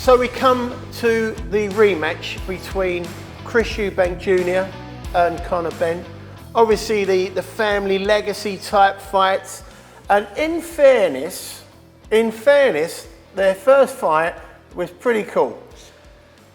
So we come to the rematch between Chris Eubank Jr. and Conor Benn. Obviously the family legacy type fights. And in fairness, their first fight was pretty cool.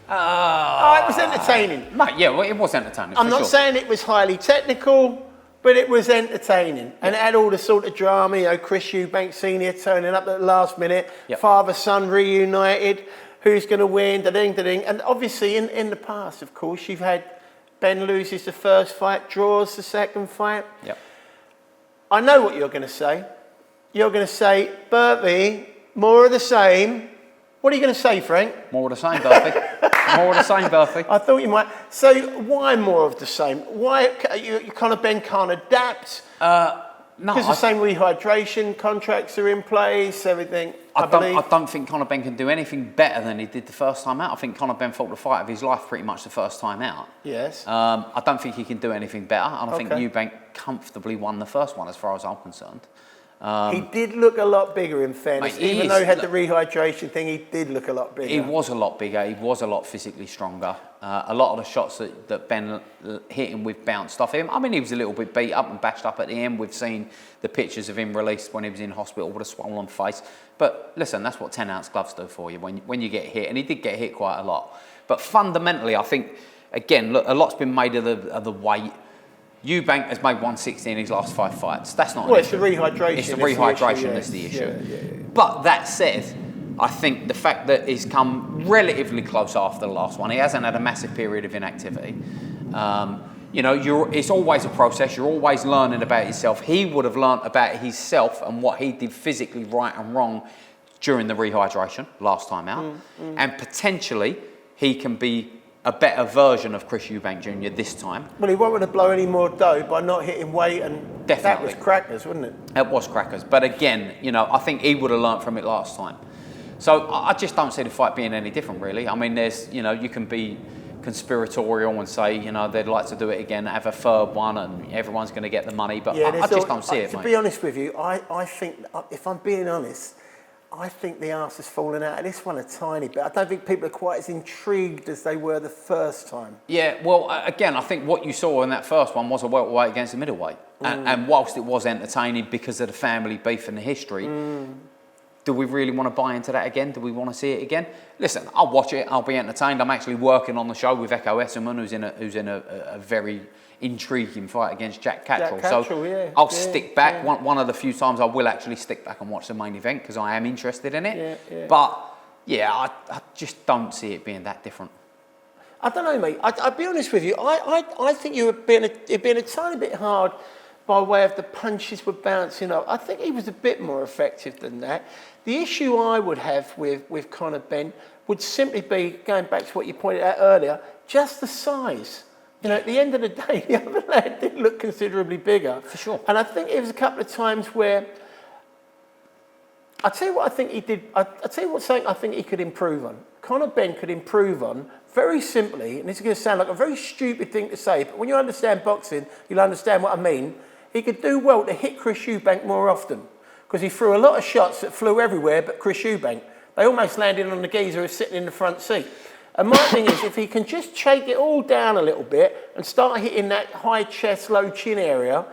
It was entertaining. Yeah, well, it was entertaining. I'm not saying it was highly technical, but it was entertaining. And it had all the sort of drama, you know, Chris Eubank Sr. turning up at the last minute, father-son reunited, who's going to win, da-ding, da-ding. And obviously in the past, of course, you've had Ben loses the first fight, draws the second fight. Yep. I know what you're going to say. You're going to say, Burfie, more of the same. What are you going to say, Frank? More of the same, Burfie. More of the same, Burfie. I thought you might. So why more of the same? Why you kind of Ben can't adapt? No, because the same rehydration contracts are in place, everything. I don't think Conor Benn can do anything better than he did the first time out. I think Conor Benn fought the fight of his life pretty much the first time out. Yes. I don't think he can do anything better, and I think Eubank comfortably won the first one, as far as I'm concerned. He did look a lot bigger, in fairness. Even though he had the rehydration thing, he did look a lot bigger. He was a lot bigger. He was a lot physically stronger. A lot of the shots that Ben hit him with bounced off him. I mean, he was a little bit beat up and bashed up at the end. We've seen the pictures of him released when he was in hospital with a swollen face. But listen, that's what 10-ounce gloves do for you when you get hit. And he did get hit quite a lot. But fundamentally, I think, again, look, a lot's been made of the weight. Eubank has made 160 in his last 5 fights. That's not an issue. It's the rehydration. It's the rehydration that's the issue. Yeah. But that said, I think the fact that he's come relatively close after the last one, he hasn't had a massive period of inactivity. You know, it's always a process. You're always learning about yourself. He would have learnt about himself and what he did physically right and wrong during the rehydration last time out. And potentially, he can be a better version of Chris Eubank Jr. this time. Well, he won't want to blow any more dough by not hitting weight, and definitely. That was crackers, wasn't it? It was crackers. But again, you know, I think he would have learnt from it last time. So I just don't see the fight being any different, really. I mean, there's, you know, you can be conspiratorial and say, you know, they'd like to do it again, have a third one, and everyone's going to get the money. But I just don't see it, mate. To be honest with you, I think, if I'm being honest, I think the arse has fallen out of this one a tiny bit. I don't think people are quite as intrigued as they were the first time. Yeah, well, again, I think what you saw in that first one was a welterweight against a middleweight. And whilst it was entertaining because of the family beef and the history, do we really want to buy into that again? Do we want to see it again? Listen, I'll watch it. I'll be entertained. I'm actually working on the show with Echo Esserman, who's in a very intriguing fight against Jack Cattrall. I'll stick back. Yeah. One of the few times I will actually stick back and watch the main event because I am interested in it. But yeah, I just don't see it being that different. I don't know, mate. I'll be honest with you. I think you're being a tiny bit hard by way of the punches were bouncing up. I think he was a bit more effective than that. The issue I would have with Conor Benn would simply be, going back to what you pointed out earlier, just the size. You know, at the end of the day, the other lad did look considerably bigger. For sure. And I think it was a couple of times where, I'll tell you what I think he did, I'll tell you what's something I think he could improve on. Conor Benn could improve on, very simply, and this is going to sound like a very stupid thing to say, but when you understand boxing, you'll understand what I mean. He could do well to hit Chris Eubank more often, because he threw a lot of shots that flew everywhere but Chris Eubank. They almost landed on the geezer who's sitting in the front seat. And my thing is, if he can just shake it all down a little bit and start hitting that high chest, low chin area,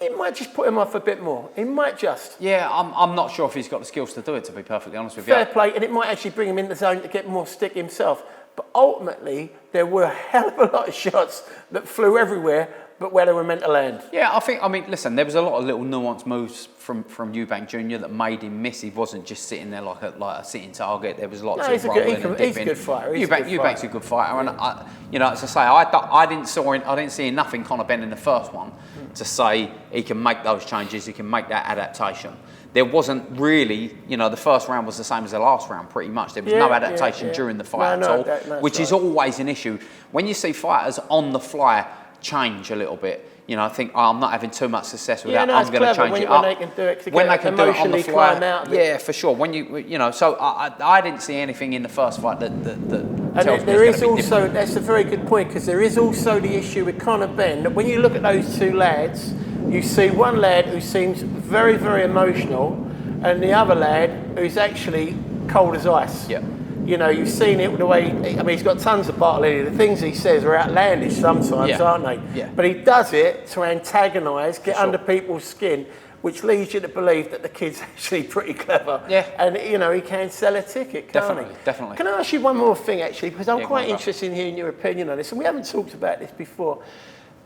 it might just put him off a bit more. It might just. Yeah, I'm not sure if he's got the skills to do it, to be perfectly honest with you. Fair play, and it might actually bring him in the zone to get more stick himself. But ultimately, there were a hell of a lot of shots that flew everywhere, but where they were meant to land. Yeah, I mean, listen, there was a lot of little nuanced moves from Eubank Jr. that made him miss. He wasn't just sitting there like a sitting target. There was lots of rolling and dipping. He's a good fighter. Eubank's a good fighter, and you know, as I say, I didn't see enough in Conor Benn in the first one to say he can make those changes, he can make that adaptation. There wasn't really, you know, the first round was the same as the last round, pretty much. There was no adaptation during the fight at all, which is always an issue. When you see fighters on the fly change a little bit, you know, I think, I'm not having too much success with that. I'm going to change it up. When they can do it, when they can do it on the fly, out yeah, for sure. When you know, so I didn't see anything in the first fight that and there is also, that's a very good point, because there is also the issue with Conor Benn that when you look at those two lads, you see one lad who seems very, very emotional, and the other lad who's actually cold as ice. Yeah. You know, you've seen it with the way, I mean, he's got tons of bottle in it. The things he says are outlandish sometimes, aren't they? Yeah. But he does it to antagonise, get sure. under people's skin, which leads you to believe that the kid's actually pretty clever. Yeah. And, you know, he can sell a ticket, can't he? Definitely. Can I ask you one more thing, actually? Because I'm quite go on. interested in hearing your opinion on this, and we haven't talked about this before.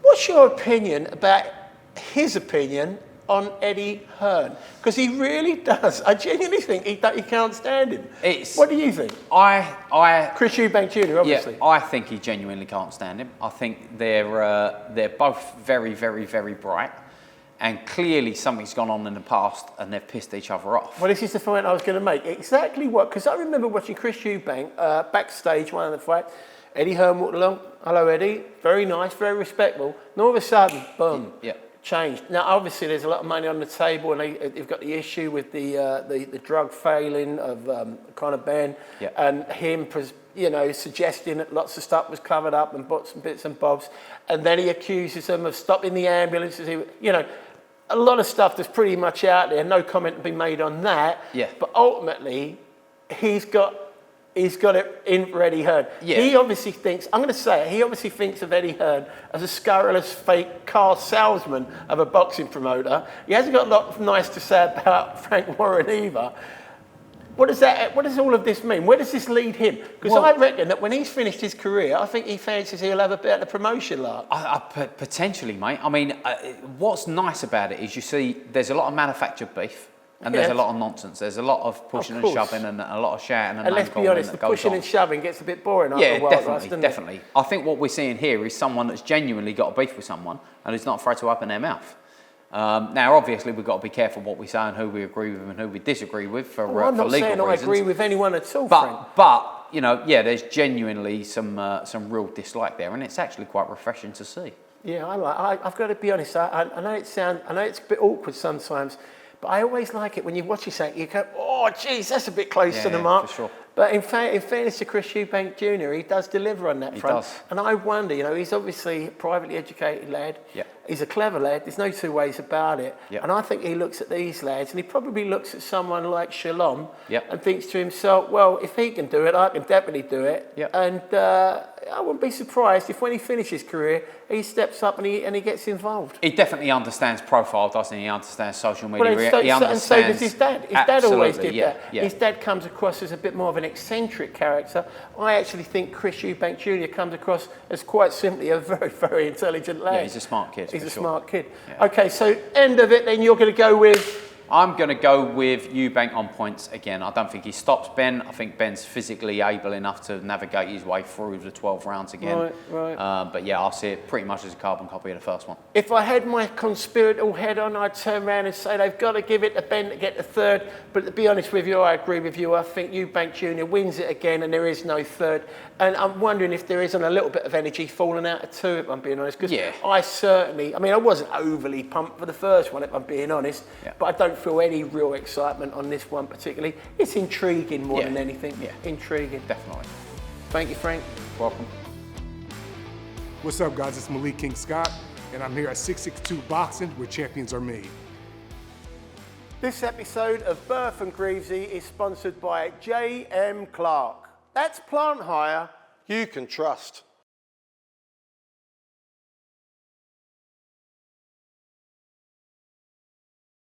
What's your opinion about his opinion on Eddie Hearn? Because he really does. I genuinely think he can't stand him. What do you think? Chris Eubank Jr., obviously. Yeah, I think he genuinely can't stand him. I think they're both very, very, very bright. And clearly something's gone on in the past and they've pissed each other off. Well, this is the point I was going to make. Exactly what, because I remember watching Chris Eubank backstage, one of the fights. Eddie Hearn walked along. Hello, Eddie. Very nice, very respectful. And all of a sudden, boom, changed. Now, obviously, there's a lot of money on the table, and they've got the issue with the drug failing of Conor Benn, and him, you know, suggesting that lots of stuff was covered up and bits and bobs. And then he accuses them of stopping the ambulances. You know, a lot of stuff that's pretty much out there. No comment to be made on that. Yeah. But ultimately, he's got it in for Eddie Hearn. Yeah. He obviously thinks, I'm going to say it, he obviously thinks of Eddie Hearn as a scurrilous fake car salesman of a boxing promoter. He hasn't got a lot nice to say about Frank Warren either. What does all of this mean? Where does this lead him? Because I reckon that when he's finished his career, I think he fancies he'll have a bit of the promotion lark. Potentially, mate. I mean, what's nice about it is you see there's a lot of manufactured beef. And there's a lot of nonsense. There's a lot of pushing and shoving and a lot of shouting and let's be honest, the pushing and shoving gets a bit boring after a while. Definitely. I think what we're seeing here is someone that's genuinely got a beef with someone and is not afraid to open their mouth. Now, obviously, we've got to be careful what we say and who we agree with and who we disagree with for legal reasons. I'm not saying I agree with anyone at all, Frank. But you know, there's genuinely some real dislike there, and it's actually quite refreshing to see. Yeah, I've got to be honest. I know it's a bit awkward sometimes, but I always like it when you watch something, you go, oh, geez, that's a bit close to the mark. For sure. But in fairness to Chris Eubank Jr., he does deliver on that front. Does. And I wonder, you know, he's obviously a privately educated lad. Yeah. He's a clever lad. There's no two ways about it. Yeah. And I think he looks at these lads, and he probably looks at someone like Shalom Yep. and thinks to himself, well, if he can do it, I can definitely do it. Yep. And I wouldn't be surprised if when he finishes his career, he steps up and he gets involved. He definitely understands profile, doesn't he? He understands social media. Well, and so does his dad. His dad always did that. Yeah. His dad comes across as a bit more of an eccentric character. I actually think Chris Eubank Jr. comes across as quite simply a very, very intelligent lad. Yeah, he's a smart kid. He's a smart kid. Yeah. Okay, so end of it, then you're going to go with... I'm going to go with Eubank on points again. I don't think he stops Benn. I think Benn's physically able enough to navigate his way through the 12 rounds again. Right. But yeah, I'll see it pretty much as a carbon copy of the first one. If I had my conspiratorial head on, I'd turn around and say they've got to give it to Benn to get the third. But to be honest with you, I agree with you. I think Eubank Jr. wins it again and there is no third. And I'm wondering if there isn't a little bit of energy falling out of two, if I'm being honest. Because I wasn't overly pumped for the first one, if I'm being honest. Yeah. But I don't feel any real excitement on this one particularly. It's intriguing more than anything. Yeah. Intriguing. Definitely. Thank you, Frank. Welcome. What's up, guys? It's Malik King Scott, and I'm here at 662 Boxing, where champions are made. This episode of Burf and Greavsie is sponsored by J.M. Clark. That's plant hire you can trust.